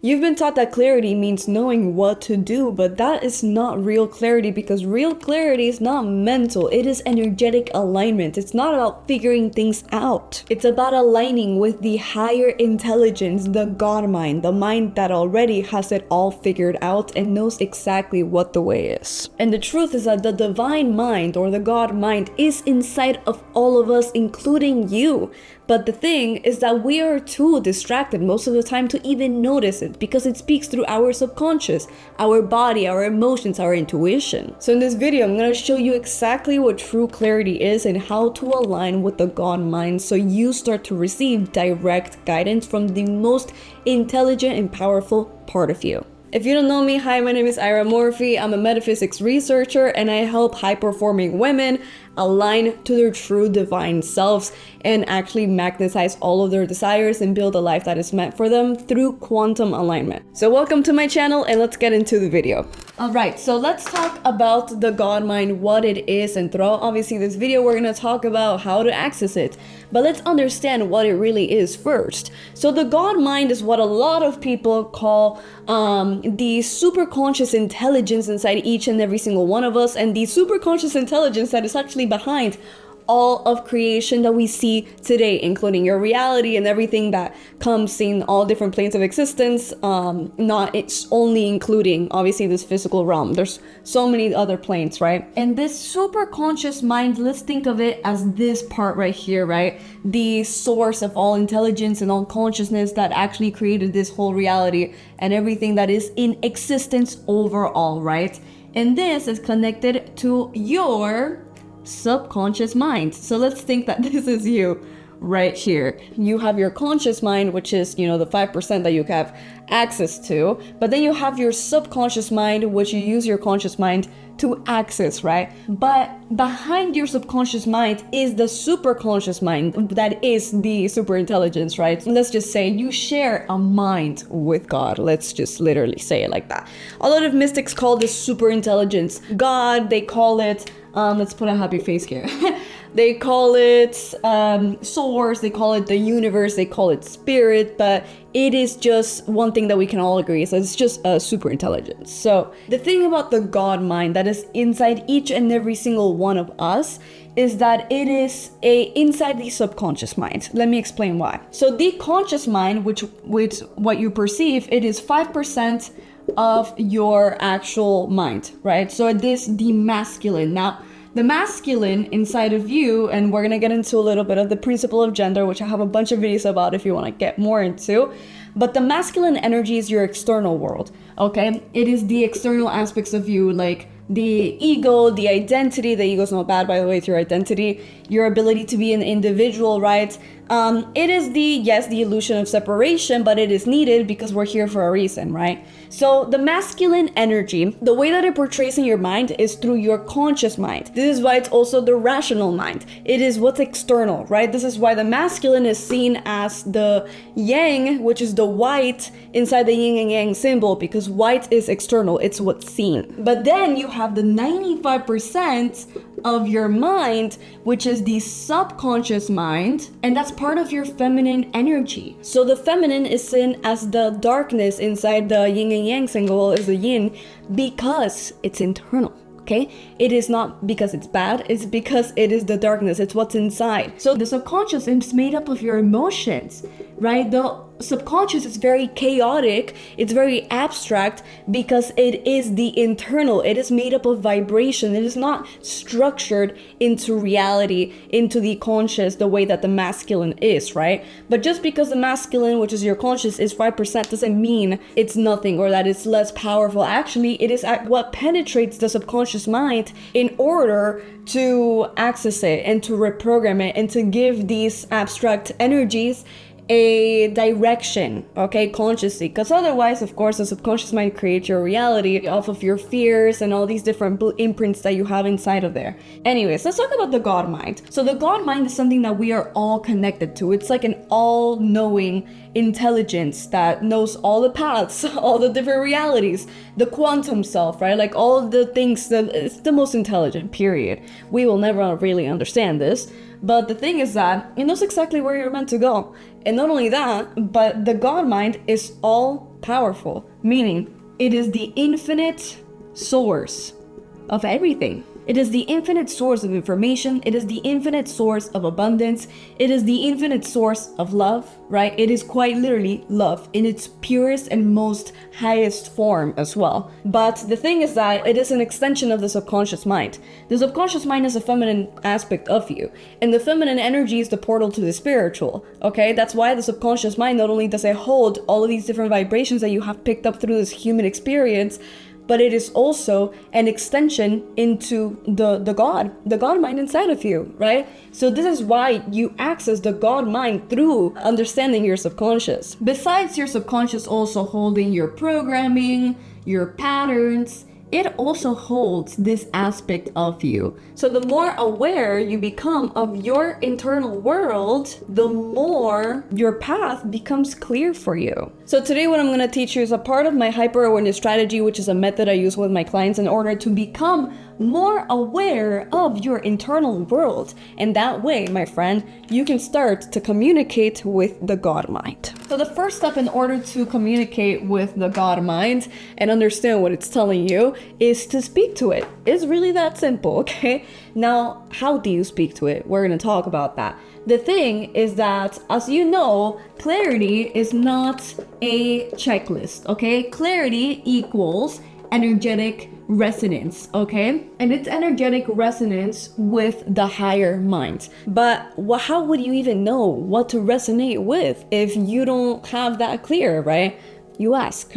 You've been taught that clarity means knowing what to do, but that is not real clarity, because real clarity is not mental. It is energetic alignment. It's not about figuring things out. It's about aligning with the higher intelligence, the God mind, the mind that already has it all figured out and knows exactly what the way is. And the truth is that the divine mind, or the God mind, is inside of all of us, including you. But the thing is that we are too distracted most of the time to even notice it, because it speaks through our subconscious, our body, our emotions, our intuition. So in this video, I'm going to show you exactly what true clarity is and how to align with the God mind, so you start to receive direct guidance from the most intelligent and powerful part of you. If you don't know me, hi, my name is Ira Morphy. I'm a metaphysics researcher, and I help high-performing women align to their true divine selves and actually magnetize all of their desires and build a life that is meant for them through quantum alignment. So welcome to my channel, and let's get into the video. Alright, so let's talk about the God mind, what it is, and throughout obviously this video we're going to talk about how to access it. But let's understand what it really is first. So the God mind is what a lot of people call the superconscious intelligence inside each and every single one of us, and the superconscious intelligence that is actually behind all of creation that we see today, including your reality and everything that comes in all different planes of existence. It's only including obviously this physical realm. There's so many other planes, right? And this super conscious mind, let's think of it as this part right here, right? The source of all intelligence and all consciousness that actually created this whole reality and everything that is in existence overall, right? And this is connected to your subconscious mind. So let's think that this is you right here. You have your conscious mind, which is, the 5% that you have access to, but then you have your subconscious mind, which you use your conscious mind to access, right? But behind your subconscious mind is the superconscious mind, that is the super intelligence, right? Let's just say you share a mind with God. Let's just literally say it like that. A lot of mystics call this super intelligence God. They call it let's put a happy face here. They call it source, they call it the universe, they call it spirit, but it is just one thing that we can all agree. So it's just a super intelligence. So the thing about the God mind that is inside each and every single one of us is that it is inside the subconscious mind. Let me explain why. So the conscious mind, which what you perceive, it is 5% of your actual mind, right? So it is the masculine. Now, the masculine inside of you, and we're gonna get into a little bit of the principle of gender, which I have a bunch of videos about if you want to get more into. But the masculine energy is your external world, okay? It is the external aspects of you, like the ego, the identity. The ego is not bad, by the way, it's your identity, your ability to be an individual, right? It is the illusion of separation, but it is needed because we're here for a reason, right? So the masculine energy, the way that it portrays in your mind is through your conscious mind. This is why it's also the rational mind. It is what's external, right? This is why the masculine is seen as the yang, which is the white inside the yin and yang symbol, because white is external, it's what's seen. But then you have the 95% of your mind, which is the subconscious mind, and that's part of your feminine energy. So the feminine is seen as the darkness inside the yin and yang symbol, is the yin, because it's internal. Okay, it is not because it's bad, it's because it is the darkness, it's what's inside. So the subconscious is made up of your emotions, right? The subconscious is very chaotic, it's very abstract, because it is the internal. It is made up of vibration. It is not structured into reality, into the conscious, the way that the masculine is, right? But just because the masculine, which is your conscious, is 5% doesn't mean it's nothing or that it's less powerful. Actually, it is what penetrates the subconscious mind in order to access it and to reprogram it and to give these abstract energies a direction, okay, consciously, because otherwise, of course, the subconscious mind creates your reality off of your fears and all these different imprints that you have inside of there. Anyways, let's talk about the God mind. So the God mind is something that we are all connected to. It's like an all-knowing intelligence that knows all the paths, all the different realities, the quantum self, right? Like all the things that it's the most intelligent, period. We will never really understand this. But the thing is that it knows exactly where you're meant to go. And not only that, but the God mind is all powerful, meaning it is the infinite source of everything. It is the infinite source of information. It is the infinite source of abundance. It is the infinite source of love, right? It is quite literally love in its purest and most highest form as well. But the thing is that it is an extension of the subconscious mind. The subconscious mind is a feminine aspect of you, and the feminine energy is the portal to the spiritual, okay? That's why the subconscious mind, not only does it hold all of these different vibrations that you have picked up through this human experience, but it is also an extension into the God mind inside of you, right? So this is why you access the God mind through understanding your subconscious. Besides your subconscious also holding your programming, your patterns, it also holds this aspect of you. So the more aware you become of your internal world, the more your path becomes clear for you. So today what I'm going to teach you is a part of my hyper-awareness strategy, which is a method I use with my clients in order to become more aware of your internal world. And that way, my friend, you can start to communicate with the God mind. So the first step in order to communicate with the God mind and understand what it's telling you is to speak to it. It's really that simple, okay? Now, how do you speak to it? We're going to talk about that. The thing is that, as you know, clarity is not a checklist, okay? Clarity equals energetic resonance, okay? And it's energetic resonance with the higher mind. But how would you even know what to resonate with if you don't have that clear, right? You ask.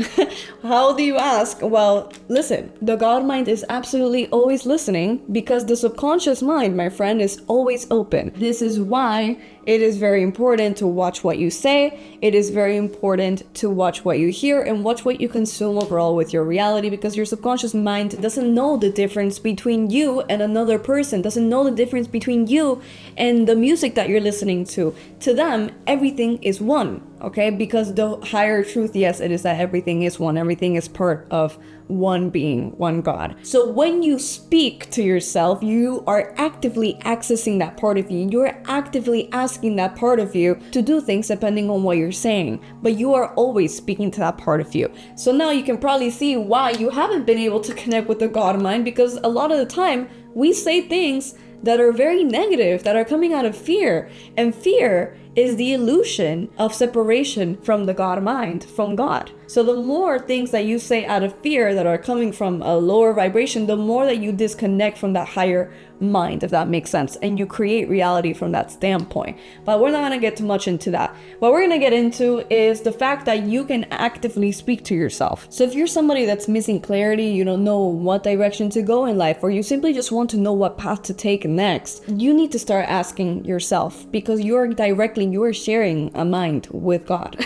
How do you ask? Well, listen, the God mind is absolutely always listening because the subconscious mind, my friend, is always open. This is why it is very important to watch what you say. It is very important to watch what you hear and watch what you consume overall with your reality, because your subconscious mind doesn't know the difference between you and another person, doesn't know the difference between you and the music that you're listening to. To them, everything is one, okay? Because the higher truth, yes, it is that everything is one. Everything is part of one being, one God. So when you speak to yourself, you are actively accessing that part of you. You're actively asking that part of you to do things depending on what you're saying, but you are always speaking to that part of you. So now you can probably see why you haven't been able to connect with the God mind, because a lot of the time we say things that are very negative, that are coming out of fear, and fear is the illusion of separation from the God mind, from God. So the more things that you say out of fear that are coming from a lower vibration, the more that you disconnect from that higher mind, if that makes sense, and you create reality from that standpoint. But we're not going to get too much into that. What we're going to get into is the fact that you can actively speak to yourself. So if you're somebody that's missing clarity, you don't know what direction to go in life, or you simply just want to know what path to take next, you need to start asking yourself, because you are sharing a mind with God.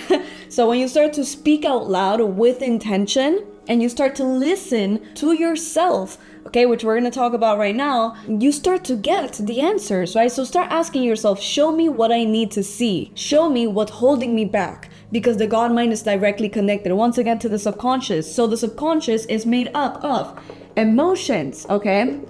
So when you start to speak out loud with intention, and you start to listen to yourself, okay, which we're going to talk about right now, you start to get the answers, right? So start asking yourself, show me what I need to see. Show me what's holding me back, because the God mind is directly connected once again to the subconscious. So the subconscious is made up of emotions, okay?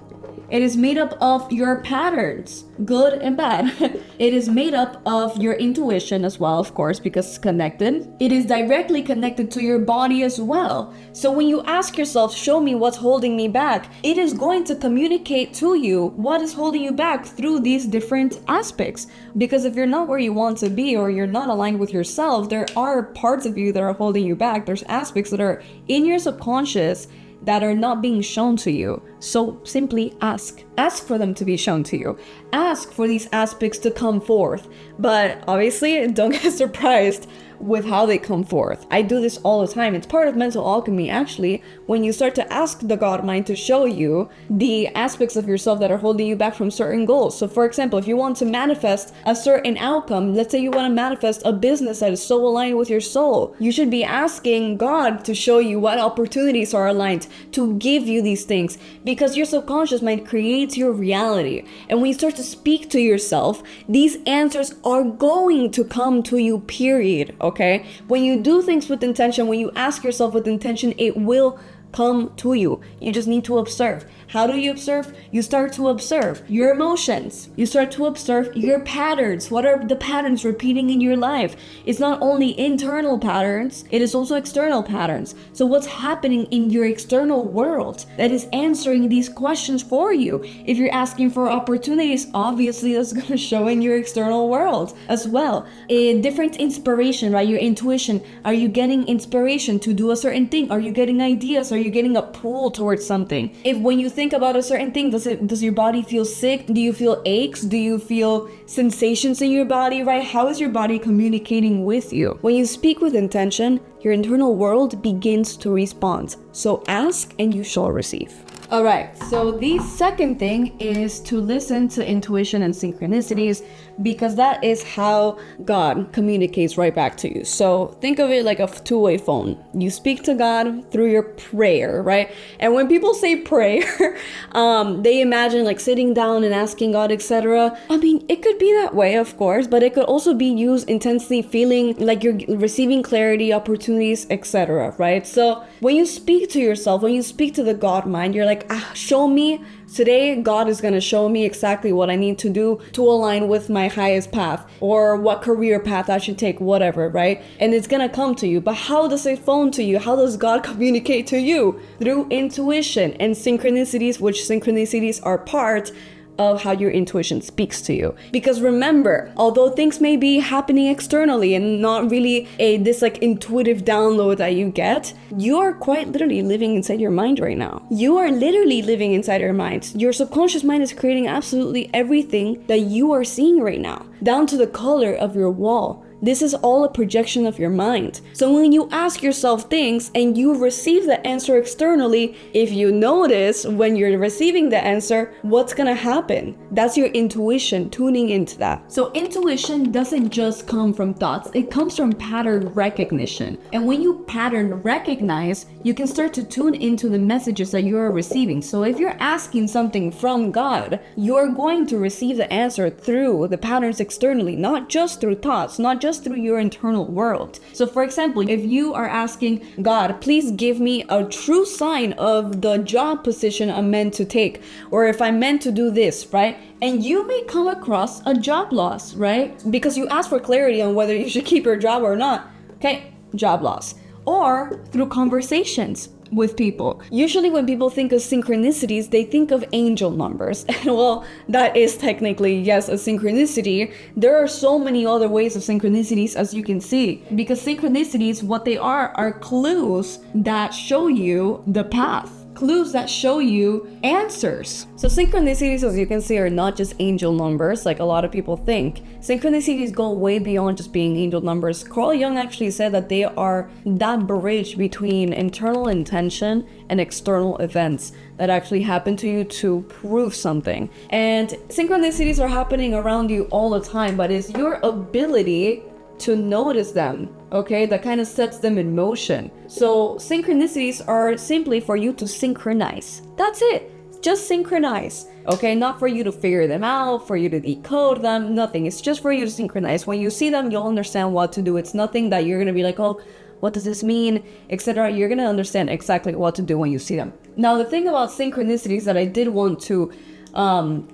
It is made up of your patterns, good and bad. It is made up of your intuition as well, of course, because it's connected. It is directly connected to your body as well. So when you ask yourself, show me what's holding me back, it is going to communicate to you what is holding you back through these different aspects. Because if you're not where you want to be, or you're not aligned with yourself, there are parts of you that are holding you back. There's aspects that are in your subconscious that are not being shown to you. So simply ask for them to be shown to you. Ask for these aspects to come forth. But obviously, don't get surprised with how they come forth. I do this all the time. It's part of mental alchemy, actually, when you start to ask the God mind to show you the aspects of yourself that are holding you back from certain goals. So for example, if you want to manifest a certain outcome, let's say you want to manifest a business that is so aligned with your soul, you should be asking God to show you what opportunities are aligned to give you these things, because your subconscious mind creates your reality. And when you start to speak to yourself, these answers are going to come to you, period. Okay? When you do things with intention, when you ask yourself with intention, it will come to you. You just need to observe. How do you observe? You start to observe your emotions. You start to observe your patterns. What are the patterns repeating in your life? It's not only internal patterns, it is also external patterns. So what's happening in your external world that is answering these questions for you? If you're asking for opportunities, obviously that's going to show in your external world as well. A different inspiration, right? Your intuition. Are you getting inspiration to do a certain thing? Are you getting ideas? Are you getting a pull towards something? If when you think about a certain thing, does your body feel sick? Do you feel aches? Do you feel sensations in your body, right? How is your body communicating with you? When you speak with intention, your internal world begins to respond. So ask and you shall receive. All right, so the second thing is to listen to intuition and synchronicities, because that is how God communicates right back to you. So think of it like a two-way phone. You speak to God through your prayer, right? And when people say prayer, they imagine like sitting down and asking God, etc. I mean, it could be that way, of course, but it could also be used intensely, feeling like you're receiving clarity, opportunities, etc., right? So when you speak to yourself, when you speak to the God mind, you're like, show me. Today, God is going to show me exactly what I need to do to align with my highest path, or what career path I should take, whatever, right? And it's going to come to you. But how does it phone to you? How does God communicate to you? Through intuition and synchronicities, which synchronicities are part of how your intuition speaks to you. Because remember, although things may be happening externally and not really this like intuitive download that you get, you are quite literally living inside your mind right now. You are literally living inside your mind. Your subconscious mind is creating absolutely everything that you are seeing right now, down to the color of your wall. This is all a projection of your mind. So when you ask yourself things and you receive the answer externally, if you notice when you're receiving the answer, what's gonna happen? That's your intuition tuning into that. So intuition doesn't just come from thoughts, it comes from pattern recognition. And when you pattern recognize, you can start to tune into the messages that you are receiving. So if you're asking something from God, you're going to receive the answer through the patterns externally, not just through thoughts, not just through your internal world. So for example, if you are asking God, please give me a true sign of the job position I'm meant to take, or if I'm meant to do this, right? And you may come across a job loss, right? Because you ask for clarity on whether you should keep your job or not. Okay, job loss. Or through conversations with people. Usually when people think of synchronicities, they think of angel numbers. And well, that is technically, yes, a synchronicity. There are so many other ways of synchronicities, as you can see, because synchronicities, what they are clues that show you the path. Clues that show you answers. So synchronicities, as you can see, are not just angel numbers like a lot of people think. Synchronicities go way beyond just being angel numbers. Carl Jung actually said that they are that bridge between internal intention and external events that actually happen to you to prove something. And synchronicities are happening around you all the time, but it's your ability to notice them, okay, that kind of sets them in motion. So synchronicities are simply for you to synchronize. That's it. Just synchronize, okay? Not for you to figure them out, for you to decode them, nothing. It's just for you to synchronize. When you see them, you'll understand what to do. It's nothing that you're gonna be like, oh, what does this mean, etc. You're gonna understand exactly what to do when you see them. Now, the thing about synchronicities that I did want to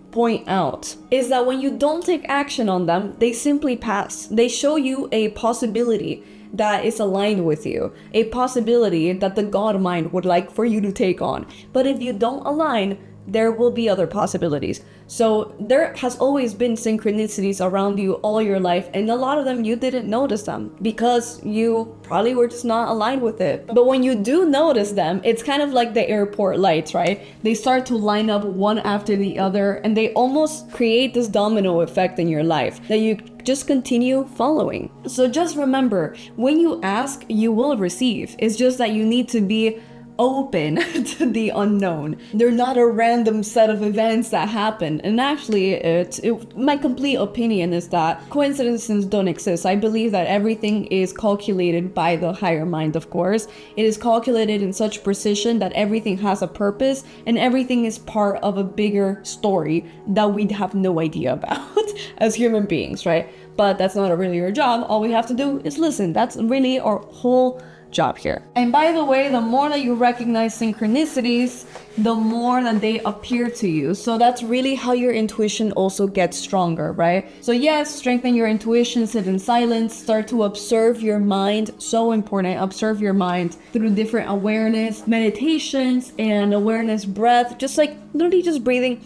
point out is that when you don't take action on them, they simply pass. They show you a possibility that is aligned with you, a possibility that the God mind would like for you to take on. But if you don't align, there will be other possibilities. So there has always been synchronicities around you all your life, and a lot of them you didn't notice them because you probably were just not aligned with it. But when you do notice them, it's kind of like the airport lights, right? They start to line up one after the other, and they almost create this domino effect in your life that you just continue following. So just remember, when you ask, you will receive. It's just that you need to be open to the unknown. They're not a random set of events that happen. And actually, my complete opinion is that coincidences don't exist. I believe that everything is calculated by the higher mind, of course. It is calculated in such precision that everything has a purpose and everything is part of a bigger story that we have no idea about as human beings, right? But that's not really our job. All we have to do is listen. That's really our whole job here. And by the way, the more that you recognize synchronicities, the more that they appear to you. So that's really how your intuition also gets stronger, right? So yes, strengthen your intuition, sit in silence, start to observe your mind. So important, observe your mind through different awareness, meditations, and awareness breath, just like literally just breathing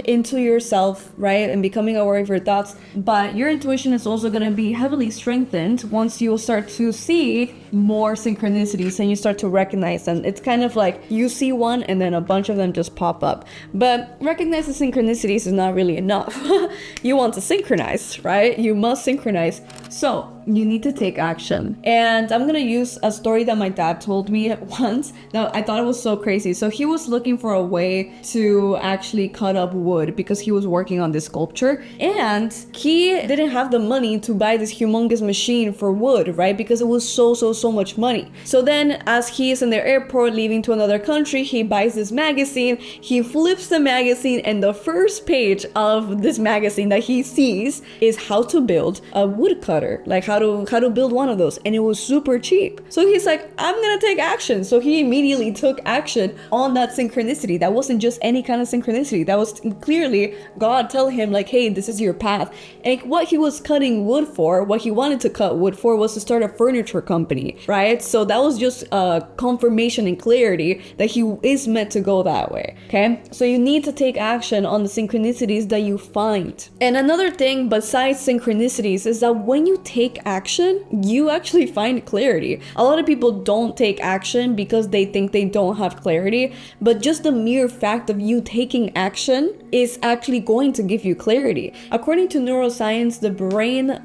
into yourself, right, and becoming aware of your thoughts. But your intuition is also going to be heavily strengthened once you start to see more synchronicities and you start to recognize them. It's kind of like you see one and then a bunch of them just pop up. But recognize the synchronicities is not really enough. You want to synchronize, right? You must synchronize. So you need to take action. And I'm gonna use a story that my dad told me once. Now, I thought it was so crazy. So he was looking for a way to actually cut up wood because he was working on this sculpture, and he didn't have the money to buy this humongous machine for wood, right? Because it was so much money. So then as he is in the airport leaving to another country, he buys this magazine, he flips the magazine, and the first page of this magazine that he sees is how to build a woodcutter, like how to build one of those, and it was super cheap. So he's like, I'm gonna take action. So he immediately took action on that synchronicity. That wasn't just any kind of synchronicity. That was clearly God telling him like, hey, this is your path. And what he was cutting wood for, what he wanted to cut wood for, was to start a furniture company, right? So that was just a confirmation and clarity that he is meant to go that way, okay? So you need to take action on the synchronicities that you find. And another thing besides synchronicities is that when you take action, you actually find clarity. A lot of people don't take action because they think they don't have clarity, but just the mere fact of you taking action is actually going to give you clarity. According to neuroscience, the brain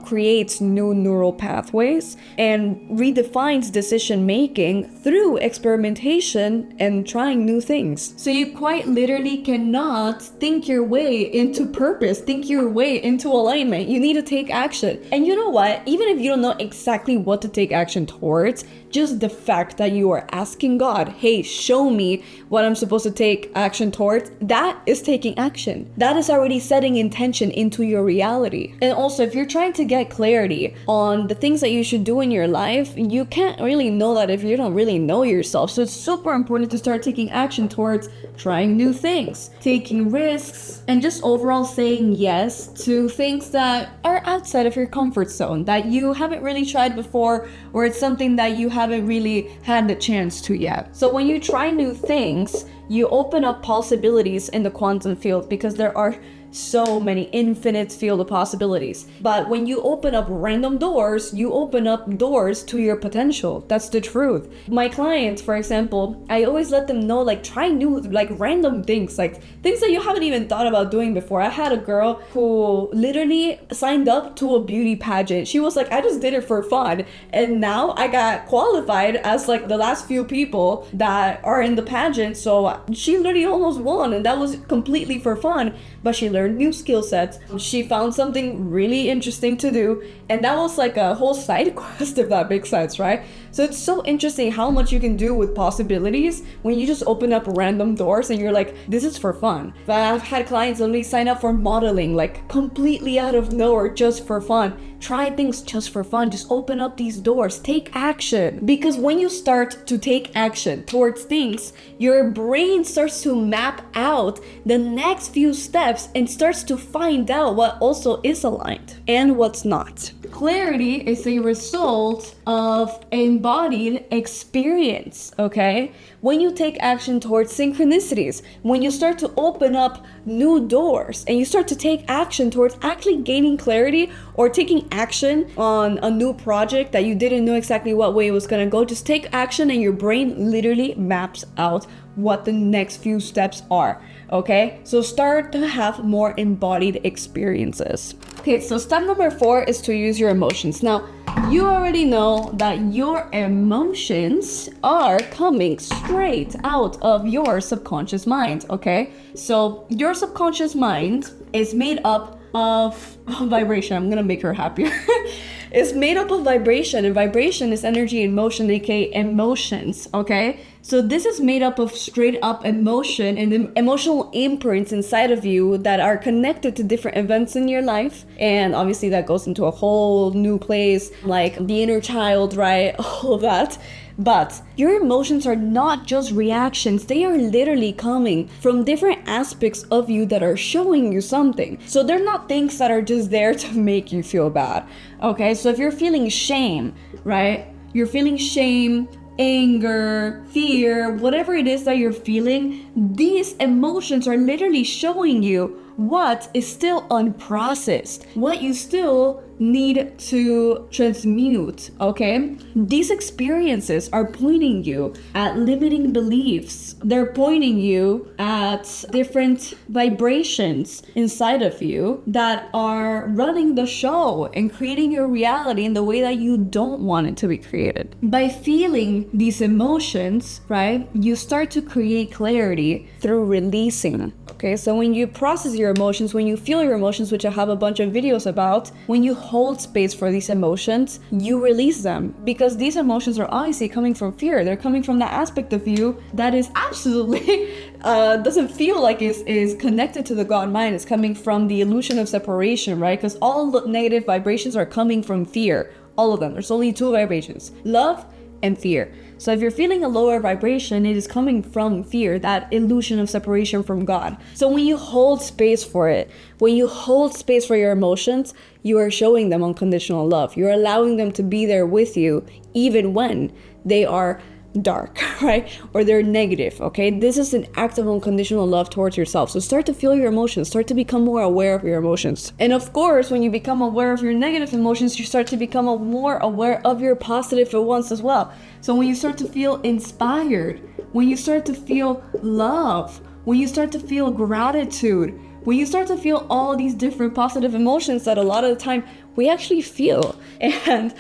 creates new neural pathways and redefines decision making through experimentation and trying new things. So you quite literally cannot think your way into purpose, think your way into alignment. You need to take action. And you know what? Even if you don't know exactly what to take action towards, just the fact that you are asking God, hey, show me what I'm supposed to take action towards, that is taking action. That is already setting intention into your reality. And also, if you're trying to get clarity on the things that you should do in your life, you can't really know that if you don't really know yourself. So it's super important to start taking action towards trying new things, taking risks, and just overall saying yes to things that are outside of your comfort zone, that you haven't really tried before, or it's something that you haven't really had the chance to yet. So when you try new things, you open up possibilities in the quantum field because there are so many infinite field of possibilities. But when you open up random doors, you open up doors to your potential. That's the truth. My clients, for example, I always let them know, like, try new, like, random things, like things that you haven't even thought about doing before. I had a girl who literally signed up to a beauty pageant. She was like, I just did it for fun, and now I got qualified as like the last few people that are in the pageant. So she literally almost won, and that was completely for fun. But she learned new skill sets. She found something really interesting to do, and that was like a whole side quest, if that makes sense, right? So it's so interesting how much you can do with possibilities when you just open up random doors and you're like, this is for fun. But I've had clients only sign up for modeling, like completely out of nowhere, just for fun. Try things just for fun. Just open up these doors. Take action. Because when you start to take action towards things, your brain starts to map out the next few steps and starts to find out what also is aligned and what's not. Clarity is a result of embodied experience, okay? When you take action towards synchronicities, when you start to open up new doors and you start to take action towards actually gaining clarity or taking action on a new project that you didn't know exactly what way it was gonna go, just take action and your brain literally maps out what the next few steps are, okay? So start to have more embodied experiences. Okay, so step number 4 is to use your emotions. Now, you already know that your emotions are coming straight out of your subconscious mind, okay? So your subconscious mind is made up of vibration. I'm gonna make her happier. It's made up of vibration, and vibration is energy and motion, aka emotions, okay? So this is made up of straight up emotion and emotional imprints inside of you that are connected to different events in your life. And obviously that goes into a whole new place, like the inner child, right? All of that. But your emotions are not just reactions. They are literally coming from different aspects of you that are showing you something. So they're not things that are just there to make you feel bad. Okay, so if you're feeling shame, right? You're feeling shame, anger, fear, whatever it is that you're feeling, these emotions are literally showing you what is still unprocessed, what you still need to transmute, okay? These experiences are pointing you at limiting beliefs. They're pointing you at different vibrations inside of you that are running the show and creating your reality in the way that you don't want it to be created. By feeling these emotions, right, you start to create clarity through releasing. Okay, so when you process your emotions, when you feel your emotions, which I have a bunch of videos about, when you hold space for these emotions, you release them, because these emotions are obviously coming from fear. They're coming from that aspect of you that is absolutely doesn't feel like is connected to the God mind. It's coming from the illusion of separation, right? Because all the negative vibrations are coming from fear. All of them. There's only two vibrations: love and fear. So if you're feeling a lower vibration, it is coming from fear, that illusion of separation from God. So when you hold space for it, when you hold space for your emotions, you are showing them unconditional love. You're allowing them to be there with you, even when they are dark, right? Or they're negative, okay? This is an act of unconditional love towards yourself. So start to feel your emotions, start to become more aware of your emotions. And of course, when you become aware of your negative emotions, you start to become more aware of your positive ones as well. So when you start to feel inspired, when you start to feel love, when you start to feel gratitude, when you start to feel all these different positive emotions that a lot of the time we actually feel and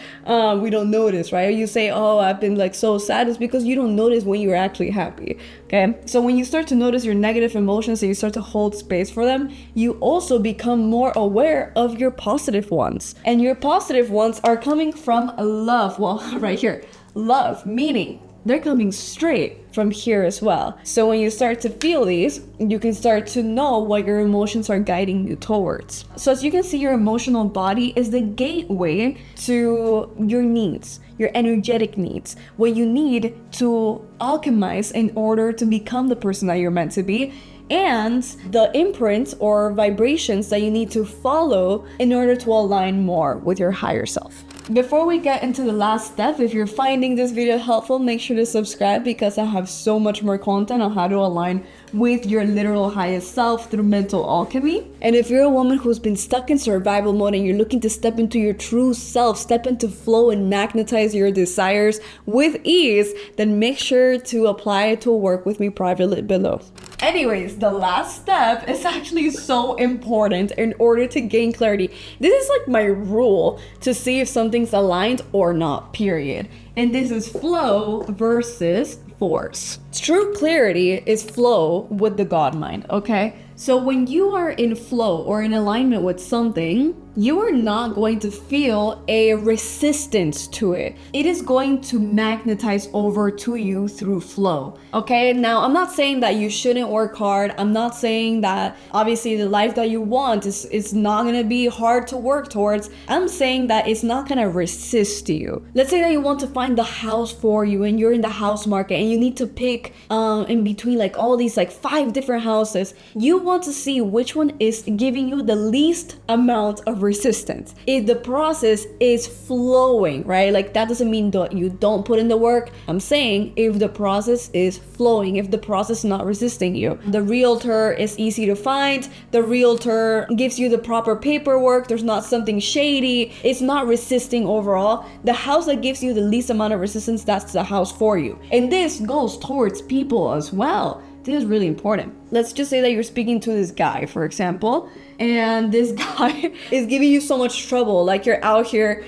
we don't notice, right? You say, oh, I've been like so sad. It's because you don't notice when you're actually happy, okay? So when you start to notice your negative emotions and you start to hold space for them, you also become more aware of your positive ones. And your positive ones are coming from love. Well, right here, love, meaning they're coming straight from here as well. So when you start to feel these, you can start to know what your emotions are guiding you towards. So as you can see, your emotional body is the gateway to your needs, your energetic needs, what you need to alchemize in order to become the person that you're meant to be, and the imprints or vibrations that you need to follow in order to align more with your higher self. Before we get into the last step, if you're finding this video helpful, make sure to subscribe, because I have so much more content on how to align with your literal highest self through mental alchemy. And if you're a woman who's been stuck in survival mode and you're looking to step into your true self, step into flow and magnetize your desires with ease, then make sure to apply to work with me privately below. Anyways, the last step is actually so important in order to gain clarity. This is like my rule to see if something's aligned or not, period. And this is flow versus force. True clarity is flow with the God mind, okay? So when you are in flow or in alignment with something, you are not going to feel a resistance to it. It is going to magnetize over to you through flow, okay? Now, I'm not saying that you shouldn't work hard. I'm not saying that obviously the life that you want is not gonna be hard to work towards. I'm saying that it's not gonna resist you. Let's say that you want to find the house for you and you're in the house market and you need to pick in between like all these like 5 different houses. You want to see which one is giving you the least amount of resistance. If the process is flowing, right? Like that doesn't mean that you don't put in the work. I'm saying if the process is flowing, if the process is not resisting you. The realtor is easy to find. The realtor gives you the proper paperwork. There's not something shady. It's not resisting overall. The house that gives you the least amount of resistance, that's the house for you. And this goes towards people as well. This is really important. Let's just say that you're speaking to this guy, for example, and this guy is giving you so much trouble. Like you're out here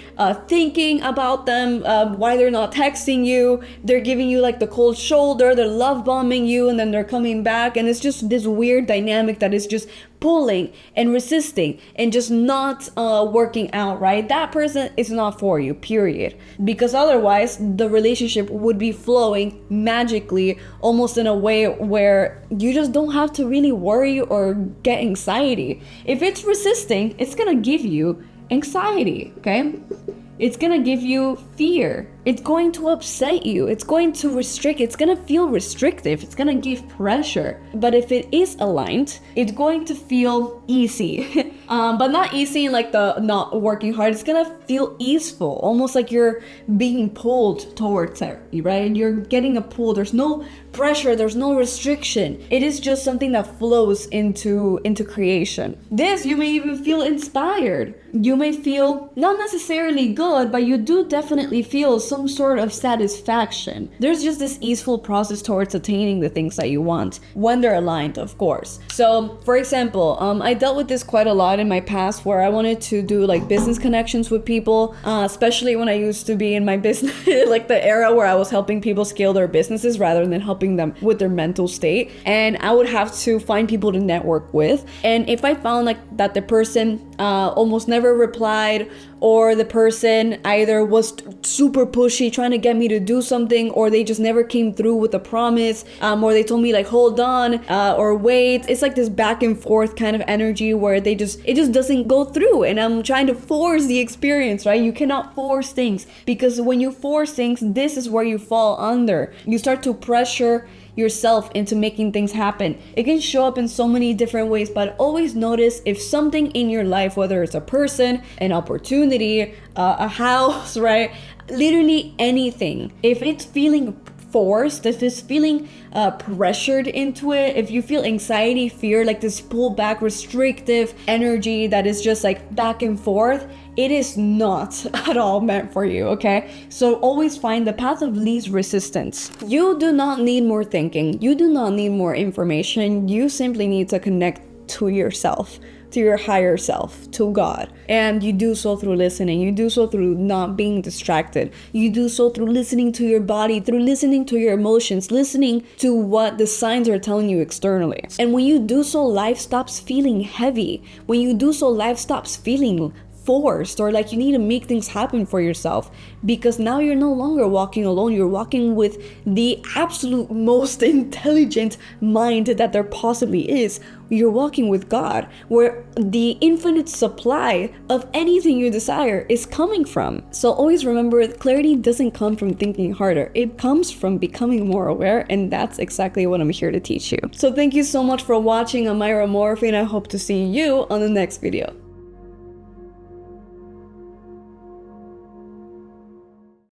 thinking about them, why they're not texting you, they're giving you like the cold shoulder, they're love bombing you, and then they're coming back, and it's just this weird dynamic that is just pulling and resisting and just not working out, right? That person is not for you, period. Because otherwise the relationship would be flowing magically, almost in a way where you just don't have to really worry or get anxiety. If it's resisting, it's gonna give you anxiety, okay? It's gonna give you fear. It's going to upset you. It's going to restrict. It's gonna feel restrictive. It's gonna give pressure. But if it is aligned, it's going to feel easy. But not easy like the not working hard. It's gonna feel easeful, almost like you're being pulled towards it, right? You're getting a pull. There's no pressure. There's no restriction. It is just something that flows into creation. This, you may even feel inspired. You may feel not necessarily good, but you do definitely feel some sort of satisfaction. There's just this easeful process towards attaining the things that you want when they're aligned, of course. So, for example, I dealt with this quite a lot in my past, where I wanted to do like business connections with people, especially when I used to be in my business, like the era where I was helping people scale their businesses rather than helping them with their mental state. And I would have to find people to network with. And if I found like that the person almost never replied, or the person either was super pushy trying to get me to do something, or they just never came through with a promise, or they told me like hold on, or wait, it's like this back and forth kind of energy where it just doesn't go through, and I'm trying to force the experience, right? You cannot force things, because when you force things, this is where you fall under. You start to pressure yourself into making things happen. It can show up in so many different ways, but always notice if something in your life, whether it's a person, an opportunity, a house, right? Literally anything. If it's feeling forced, if it's feeling pressured into it, if you feel anxiety, fear, like this pull back, restrictive energy that is just like back and forth, it is not at all meant for you, okay? So always find the path of least resistance. You do not need more thinking. You do not need more information. You simply need to connect to yourself, to your higher self, to God. And you do so through listening. You do so through not being distracted. You do so through listening to your body, through listening to your emotions, listening to what the signs are telling you externally. And when you do so, life stops feeling heavy. When you do so, life stops feeling forced, or like you need to make things happen for yourself, because now you're no longer walking alone. You're walking with the absolute most intelligent mind that there possibly is. You're walking with God, where the infinite supply of anything you desire is coming from. So always remember, clarity doesn't come from thinking harder. It comes from becoming more aware, and that's exactly what I'm here to teach you. So thank you so much for watching. I'm Myra Morphy, and I hope to see you on the next video.